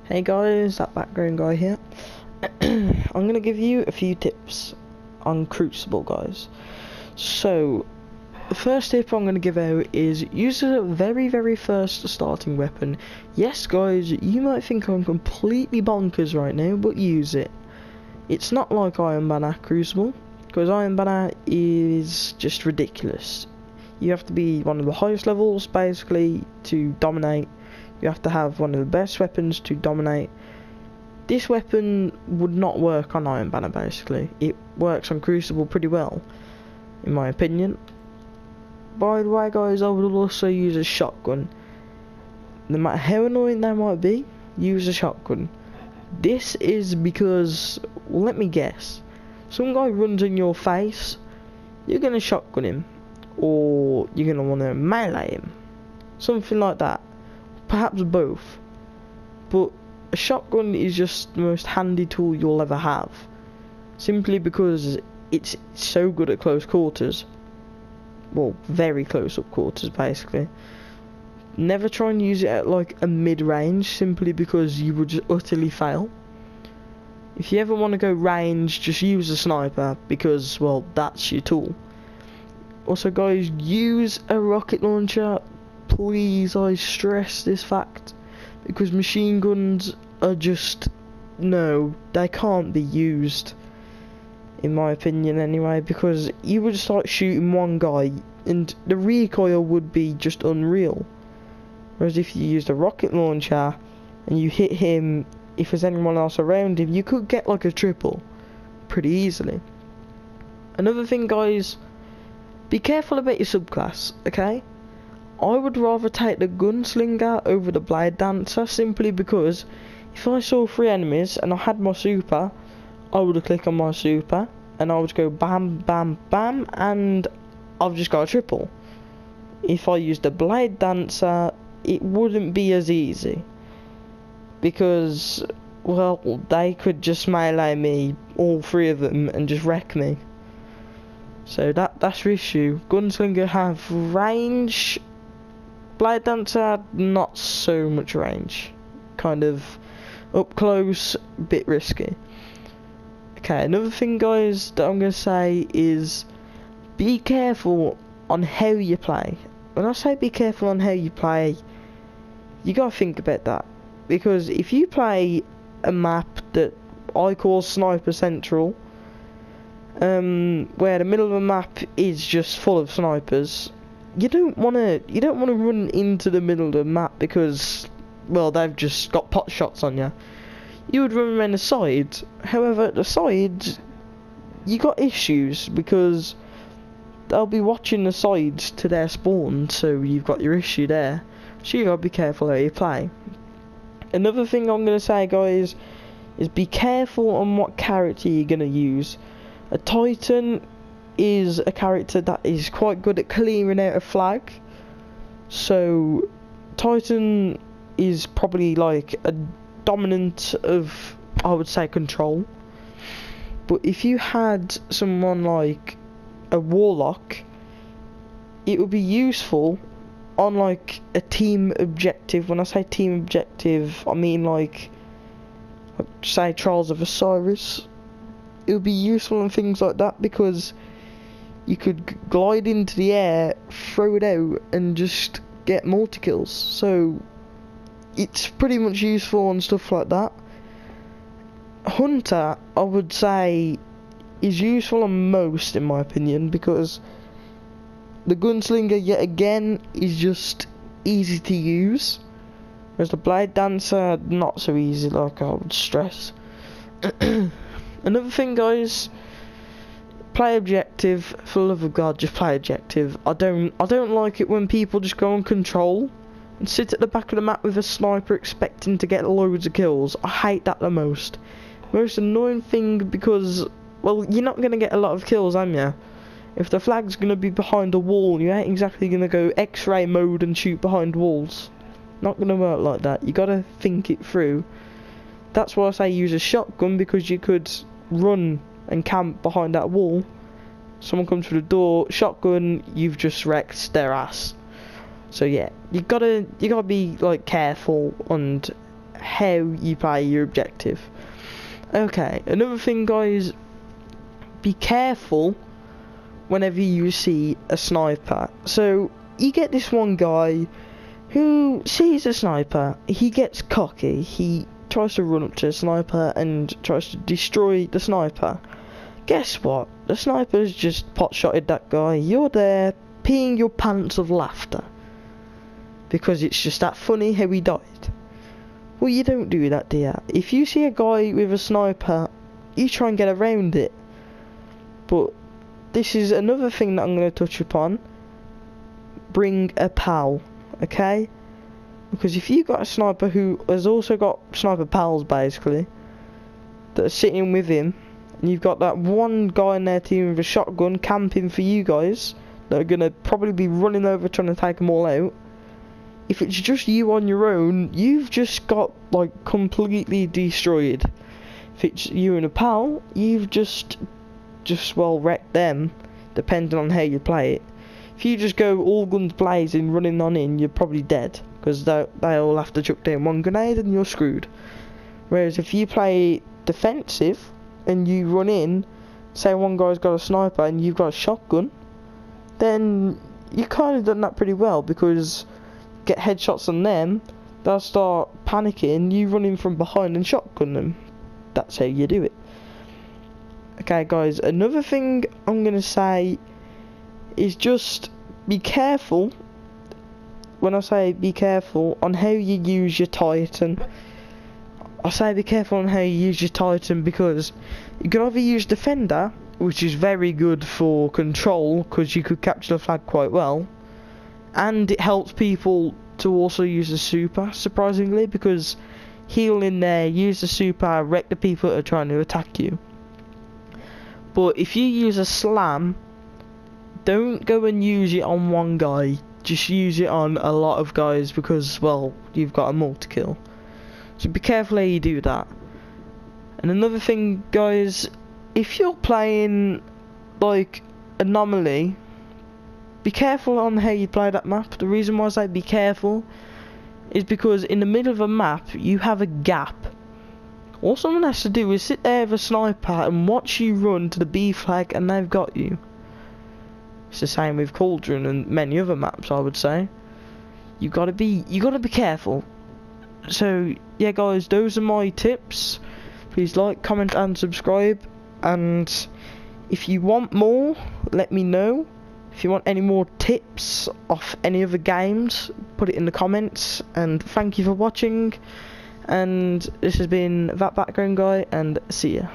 Hey guys, that background guy here. I'm gonna give you a few tips on Crucible, guys. So, the first tip I'm gonna give out is use the very first starting weapon. Yes, guys, you might think I'm completely bonkers right now, but use it. It's not like Iron Banner Crucible, because Iron Banner is just ridiculous. You have to be one of the highest levels, basically, to dominate. You have to have one of the best weapons to dominate. This weapon would not work on Iron Banner, basically. It works on Crucible pretty well, in my opinion. By the way, guys, I would also use a shotgun. No matter how annoying they might be, use a shotgun. This is because, well, let me guess, some guy runs in your face, you're going to shotgun him, or you're going to want to melee him. Something like that. Perhaps both. But a shotgun is just the most handy tool you'll ever have. Simply because it's so good at close quarters. Well, very close up quarters, basically. Never try and use it at like a mid-range, simply because you would just utterly fail. If you ever want to go range, just use a sniper, because, well, that's your tool. Also, guys, use a rocket launcher. Please, I stress this fact, because machine guns are just, no, they can't be used, in my opinion anyway, because you would start shooting one guy and the recoil would be just unreal. Whereas if you used a rocket launcher and you hit him, if there's anyone else around him, you could get like a triple pretty easily. Another thing, guys, be careful about your subclass, okay? I would rather take the Gunslinger over the Blade Dancer, simply because if I saw 3 enemies and I had my super, I would click on my super and I would go bam, bam, bam, and I've just got a triple. If I used the Blade Dancer, it wouldn't be as easy, because, well, they could just melee me, all 3 of them, and just wreck me. So that's the issue. Gunslinger have range. Blade Dancer, not so much range. Kind of up close, bit risky. Okay, another thing, guys, that I'm going to say is be careful on how you play. When I say be careful on how you play, you got to think about that. Because if you play a map that I call Sniper Central, where the middle of the map is just full of snipers, you don't want to run into the middle of the map, because, well, they've just got pot shots on you. You would run around the side. However, at the sides, you got issues, because they'll be watching the sides to their spawn, so you've got your issue there. So you gotta be careful how you play. Another thing I'm gonna say, guys, is be careful on what character you're gonna use. A Titan is a character that is quite good at clearing out a flag. So Titan is probably like a dominant of, I would say, control. But if you had someone like a Warlock, it would be useful on like a team objective. When I say team objective, I mean like say Trials of Osiris. It would be useful on things like that, because you could glide into the air, throw it out, and just get multi-kills. So it's pretty much useful on stuff like that. Hunter, I would say, is useful on most, in my opinion, because the Gunslinger, yet again, is just easy to use, whereas the Blade Dancer, not so easy, like I would stress. Another thing, guys, play objective. For the love of God, just play objective. I don't like it when people just go on control and sit at the back of the map with a sniper expecting to get loads of kills. I hate that the most. Most annoying thing, because, well, you're not going to get a lot of kills, am you? If the flag's going to be behind a wall, you ain't exactly going to go X-ray mode and shoot behind walls. Not going to work like that. You got to think it through. That's why I say use a shotgun, because you could run and camp behind that wall. Someone comes through the door, shotgun, you've just wrecked their ass. So yeah, you gotta be like careful and how you play your objective. Okay, another thing, guys, be careful whenever you see a sniper. So you get this one guy who sees a sniper, he gets cocky, he tries to run up to a sniper and tries to destroy the sniper. Guess what? The sniper's just pot-shotted that guy. You're there peeing your pants of laughter because it's just that funny how he died. Well, you don't do that, dear. If you see a guy with a sniper, you try and get around it. But this is another thing that I'm going to touch upon. Bring a pal, okay? Because if you've got a sniper who has also got sniper pals, basically, that are sitting with him, and you've got that one guy in their team with a shotgun camping for you guys, that are going to probably be running over trying to take them all out. If it's just you on your own, you've just got, like, completely destroyed. If it's you and a pal, you've just well wrecked them, depending on how you play it. If you just go all guns blazing, running on in, you're probably dead, because they all have to chuck down one grenade and you're screwed. Whereas if you play defensive, and you run in, say one guy's got a sniper and you've got a shotgun, then you kind of done that pretty well, because get headshots on them, they'll start panicking, you run in from behind and shotgun them. That's how you do it. Okay, guys, another thing I'm going to say is just be careful. When I say be careful on how you use your Titan, I say be careful on how you use your Titan, because you can either use Defender, which is very good for control because you could capture the flag quite well, and it helps people to also use the super, surprisingly, because heal in there, use the super, wreck the people that are trying to attack you. But if you use a slam, don't go and use it on one guy, just use it on a lot of guys, because, well, you've got a multi-kill. So be careful how you do that. And another thing, guys, if you're playing like Anomaly, be careful on how you play that map. The reason why I say be careful is because in the middle of a map you have a gap. All someone has to do is sit there with a sniper and watch you run to the B flag, and they've got you. It's the same with Cauldron and many other maps, I would say. You gotta be careful. So yeah, guys, those are my tips. Please like, comment and subscribe, and if you want more, let me know. If you want any more tips off any other games, put it in the comments. And thank you for watching, and this has been That Background Guy, and see ya.